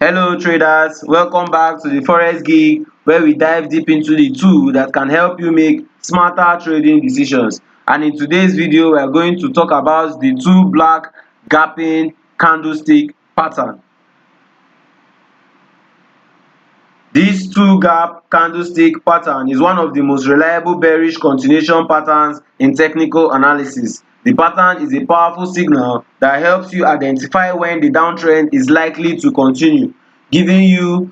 Hello traders, welcome back to the Forex Gig where we dive deep into the tool that can help you make smarter trading decisions. And in today's video, we are going to talk about the two black gapping candlestick pattern. This two gap candlestick pattern is one of the most reliable bearish continuation patterns in technical analysis. The pattern is a powerful signal that helps you identify when the downtrend is likely to continue, giving you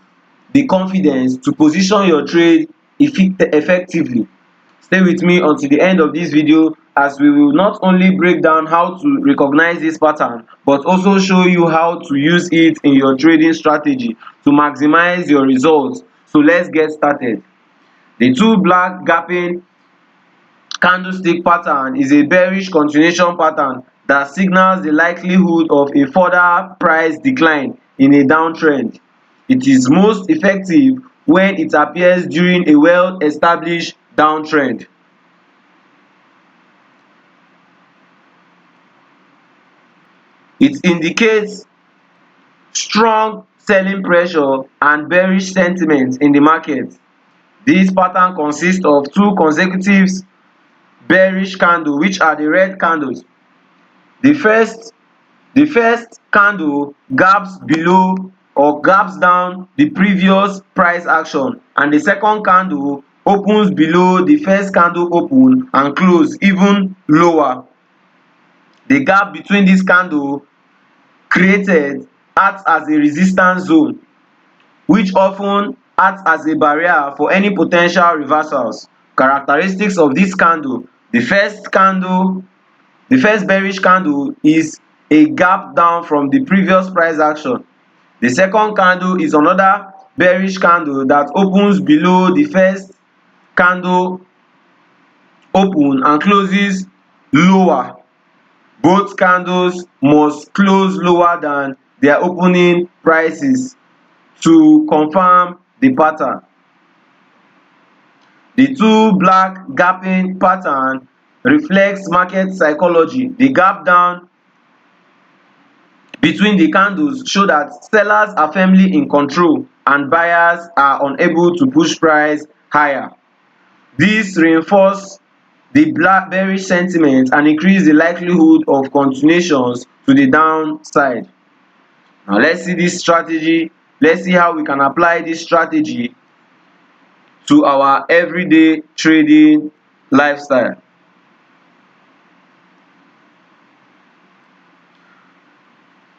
the confidence to position your trade effectively. Stay with me until the end of this video as we will not only break down how to recognize this pattern but also show you how to use it in your trading strategy to maximize your results. So let's get started. The two black gapping candlestick pattern is a bearish continuation pattern that signals the likelihood of a further price decline in a downtrend. It is most effective when it appears during a well-established downtrend. It indicates strong selling pressure and bearish sentiment in the market. This pattern consists of two consecutive bearish candles, which are the red candles. The first candle gaps below or gaps down the previous price action, and the second candle opens below the first candle open and close even lower. The gap between this candle created acts as a resistance zone, which often acts as a barrier for any potential reversals. Characteristics of this candle: the first bearish candle is a gap down from the previous price action. The second candle is another bearish candle that opens below the first candle open and closes lower. Both candles must close lower than their opening prices to confirm the pattern. The two black gapping pattern reflects market psychology. The gap down between the candles show that sellers are firmly in control and buyers are unable to push price higher. This reinforces the bearish sentiment and increase the likelihood of continuations to the downside. Now let's see this strategy. Let's see how we can apply this strategy to our everyday trading lifestyle.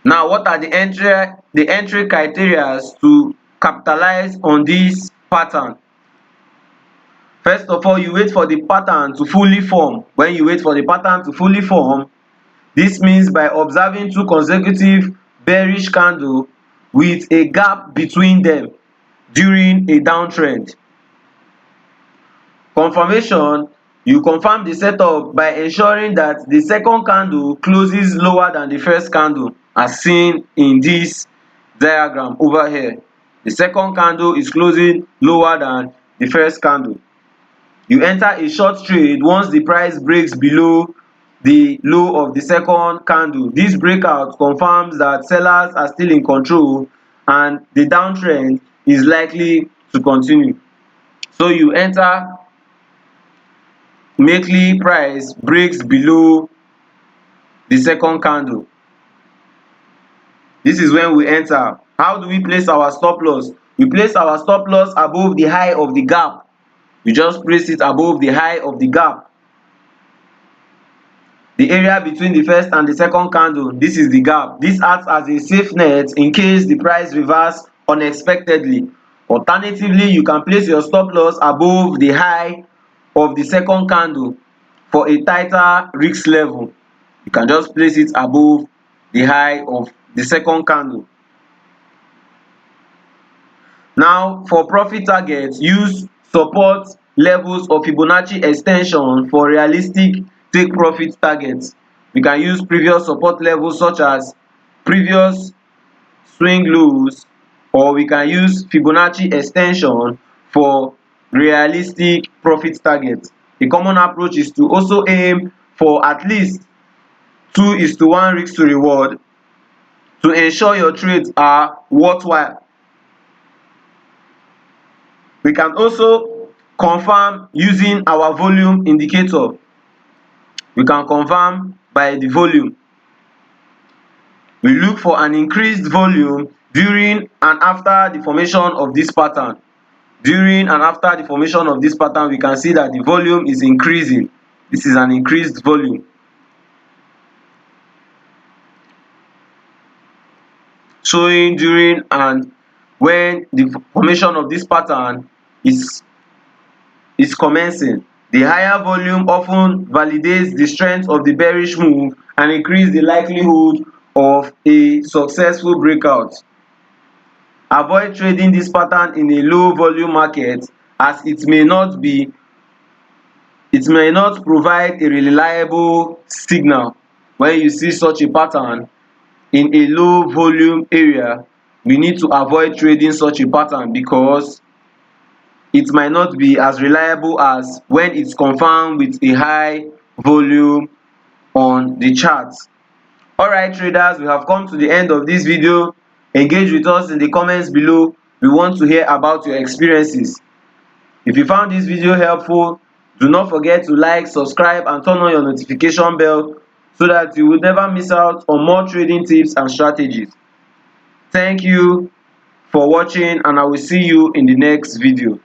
Now, what are the entry criteria to capitalize on this pattern? First of all, you wait for the pattern to fully form. When you wait for the pattern to fully form, this means by observing two consecutive bearish candles with a gap between them during a downtrend. Confirmation: you confirm the setup by ensuring that the second candle closes lower than the first candle, as seen in this diagram over here. The second candle is closing lower than the first candle. You enter a short trade once the price breaks below the low of the second candle. This breakout confirms that sellers are still in control and the downtrend is likely to continue. So you enter immediately price breaks below the second candle. This is when we enter. How do we place our stop loss? We place our stop loss above the high of the gap. We just place it above the high of the gap. The area between the first and the second candle, this is the gap. This acts as a safe net in case the price reverses unexpectedly. Alternatively, you can place your stop loss above the high of the second candle for a tighter risk level. You can just place it above the high of the second candle. Now, for profit targets, use support levels of Fibonacci extension for realistic take profit targets. We can use previous support levels such as previous swing lows, or we can use Fibonacci extension for realistic profit targets. A common approach is to also aim for at least 2:1 risk to reward to ensure your trades are worthwhile. We can also confirm using our volume indicator. We can confirm by the volume. We look for an increased volume during and after the formation of this pattern. During and after the formation of this pattern, we can see that the volume is increasing. This is an increased volume. Showing during and when the formation of this pattern is commencing. The higher volume often validates the strength of the bearish move and increase the likelihood of a successful breakout. Avoid trading this pattern in a low volume market, as it may not provide a reliable signal. When you see such a pattern in a low volume area, we need to avoid trading such a pattern because it might not be as reliable as when it's confirmed with a high volume on the chart. Alright traders, we have come to the end of this video. Engage with us in the comments below. We want to hear about your experiences. If you found this video helpful, do not forget to like, subscribe and turn on your notification bell so that you will never miss out on more trading tips and strategies. Thank you for watching and I will see you in the next video.